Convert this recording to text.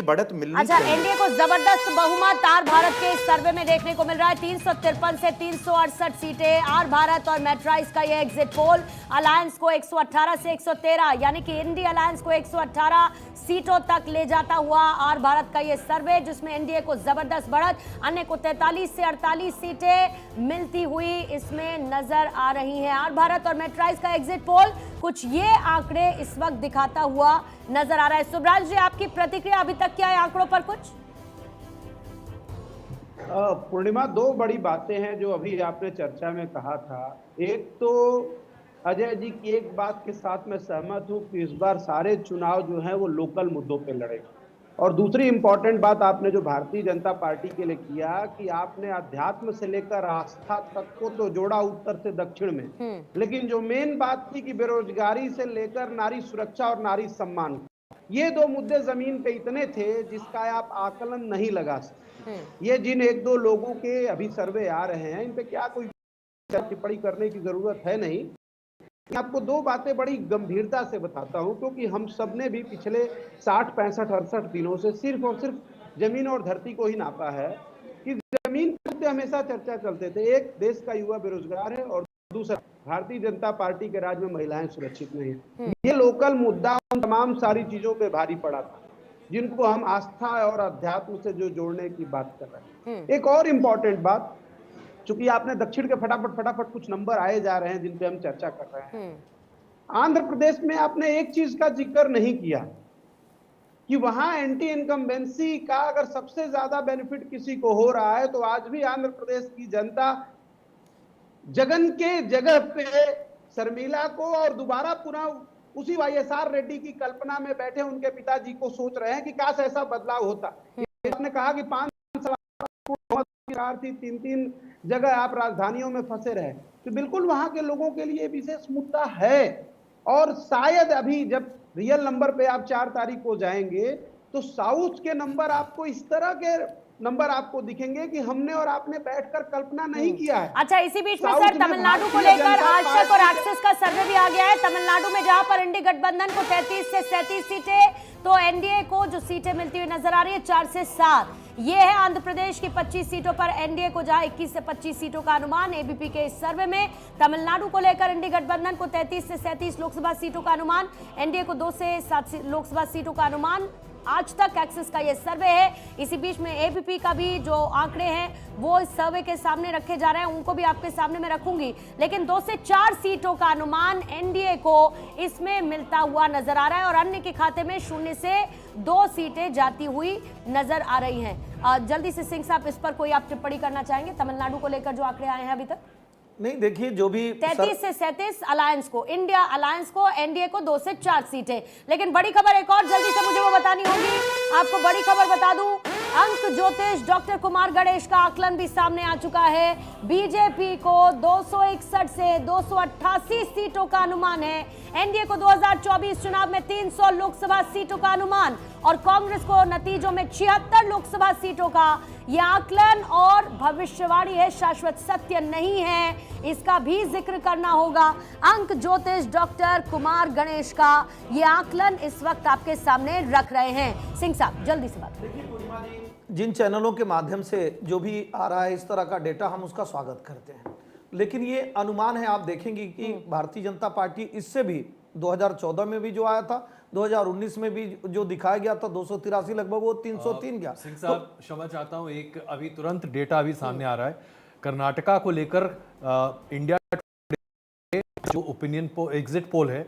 बढ़त मिलनी अच्छा, चाहिए। एनडीए को जबरदस्त बहुमत आर भारत के इस सर्वे में देखने को मिल रहा है। 353 से 368 सीटें आर भारत और मेट्राइज का ये एग्जिट पोल। अलायंस को 118 से 113 यानी कि इंडी अलायंस को 118 सीटों तक ले जाता हुआ आर भारत का ये सर्वे, जिसमें एनडीए को जबरदस्त बढ़त, अन्य को 43 से 48 सीटें मिलती हुई इसमें नजर आ रही हैं। आर भारत और मेट्राइज का एग्जिट पोल कुछ ये आंकड़े इस वक्त दिखाता हुआ नजर आ रहा है। सुब्राज जी, आपकी प्रतिक्रिया अभी तक क्या है आंकड़ों पर कुछ? पूर्णिमा, दो बड़ी बातें हैं जो अभी आपने चर्चा में कहा था। एक तो अजय जी की एक बात के साथ मैं सहमत हूं कि इस बार सारे चुनाव जो हैं वो लोकल मुद्दों पे लड़ेंगे, और दूसरी इंपॉर्टेंट बात आपने जो भारतीय जनता पार्टी के लिए किया कि आपने अध्यात्म से लेकर आस्था तक को तो जोड़ा उत्तर से दक्षिण में, लेकिन जो मेन बात थी कि बेरोजगारी से लेकर नारी सुरक्षा और नारी सम्मान, ये दो मुद्दे जमीन पे इतने थे जिसका आप आकलन नहीं लगा सकते। ये जिन एक दो लोगों के अभी सर्वे आ रहे हैं, इन पे क्या कोई टिप्पणी करने की जरूरत है नहीं। आपको दो बातें बड़ी गंभीरता से बताता हूं, क्योंकि हम सबने भी पिछले 60, 65, 68 दिनों से सिर्फ और सिर्फ जमीन और धरती को ही नापा है कि जमीन पे हमेशा चर्चा चलते थे। एक, देश का युवा बेरोजगार है, और दूसरा, भारतीय जनता पार्टी के राज में महिलाएं सुरक्षित नहीं है। ये लोकल मुद्दा उन तमाम सारी चीजों पे भारी पड़ा था जिनको हम आस्था और अध्यात्म से जो जोड़ने की बात कर रहे हैं। एक और इंपॉर्टेंट बात, चूंकि आपने दक्षिण के फटाफट कुछ नंबर आए जा रहे हैं जिन पे हम चर्चा कर रहे हैं। आंध्र प्रदेश में आपने एक चीज का जिक्र नहीं किया कि वहां एंटी इनकम्बेंसी का अगर सबसे ज्यादा बेनिफिट किसी को हो रहा है तो आज भी आंध्र प्रदेश की जनता जगन के जगह पे शर्मिला को और दोबारा पुनः उसी वाईएसआर रेड्डी की कल्पना में बैठे उनके पिताजी को सोच रहे हैं कि काश ऐसा बदलाव होता। आपने कहा कि 5 साल थी, 3-3 जगह आप राजधानियों में फंसे रहे, तो बिल्कुल वहां के लोगों के लिए विशेष मुद्दा है। और शायद अभी जब रियल नंबर पे आप 4 तारीख को जाएंगे तो साउथ के नंबर आपको इस तरह के नंबर आपको दिखेंगे कि हमने और आपने बैठकर कल्पना नहीं किया है। अच्छा, इसी बीच में सर तमिलनाडु को लेकर आज तक और एक्सिस का सर्वे भी आ गया है। तमिलनाडु में जहां पर इंडी गठबंधन को 33 से 37 सीटें, तो एनडीए को जो सीटें मिलती हुई नजर आ रही है 4 से 7। ये है आंध्र प्रदेश की 25 सीटों पर एनडीए को जहां 21 से 25 सीटों का अनुमान एबीपी के इस सर्वे में। तमिलनाडु को लेकर इंडी गठबंधन को 33 से 37 लोकसभा सीटों का अनुमान, एनडीए को 2 से 7 लोकसभा सीटों का अनुमान। आज तक एक्सिस का ये सर्वे है। इसी बीच में एबीपी का भी जो आंकड़े हैं वो इस सर्वे के सामने रखे जा रहे हैं, उनको भी आपके सामने मैं रखूंगी। लेकिन 2 से 4 सीटों का अनुमान एनडीए को इसमें मिलता हुआ नजर आ रहा है, और अन्य के खाते में 0 से 2 सीटें जाती हुई नजर आ रही हैं। जल्दी से सिंह साहब, इस पर कोई आप टिप्पणी करना चाहेंगे तमिलनाडु को लेकर जो आंकड़े आए हैं अभी तक? नहीं, देखिए, जो भी 33 से 37 अलायंस को, इंडिया अलायंस को, एनडीए को 2 से 4 सीटें। लेकिन बड़ी खबर एक और जल्दी से मुझे वो बतानी होगी। आपको बड़ी खबर बता दूं, अंक ज्योतिष डॉक्टर कुमार गणेश का आकलन भी सामने आ चुका है। बीजेपी को 261 से 288 सीटों का अनुमान है, एनडीए को 2024 चुनाव में 300 लोकसभा सीटों का अनुमान, और कांग्रेस को नतीजों में 76 लोकसभा सीटों का। यह आकलन और भविष्यवाणी है, शाश्वत सत्य नहीं है, इसका भी जिक्र करना होगा। अंक ज्योतिष डॉक्टर कुमार गणेश का यह आकलन इस वक्त आपके सामने रख रहे हैं। सिंह साहब, जल्दी से बात। देखिए पूर्णिमा जी, जिन चैनलों के माध्यम से जो भी आ रहा है इस तरह का डेटा, हम उसका स्वागत करते हैं, लेकिन ये अनुमान है। आप देखेंगे कि भारतीय जनता पार्टी इससे भी 2014 में भी जो आया था, 2019 में भी जो दिखाया गया था 283 लगभग, वो 303 गया। सिंह साहब, क्षमा चाहता हूं, एक अभी तुरंत डेटा अभी सामने आ रहा है कर्नाटका को लेकर। इंडिया जो ओपिनियन एग्जिट पोल है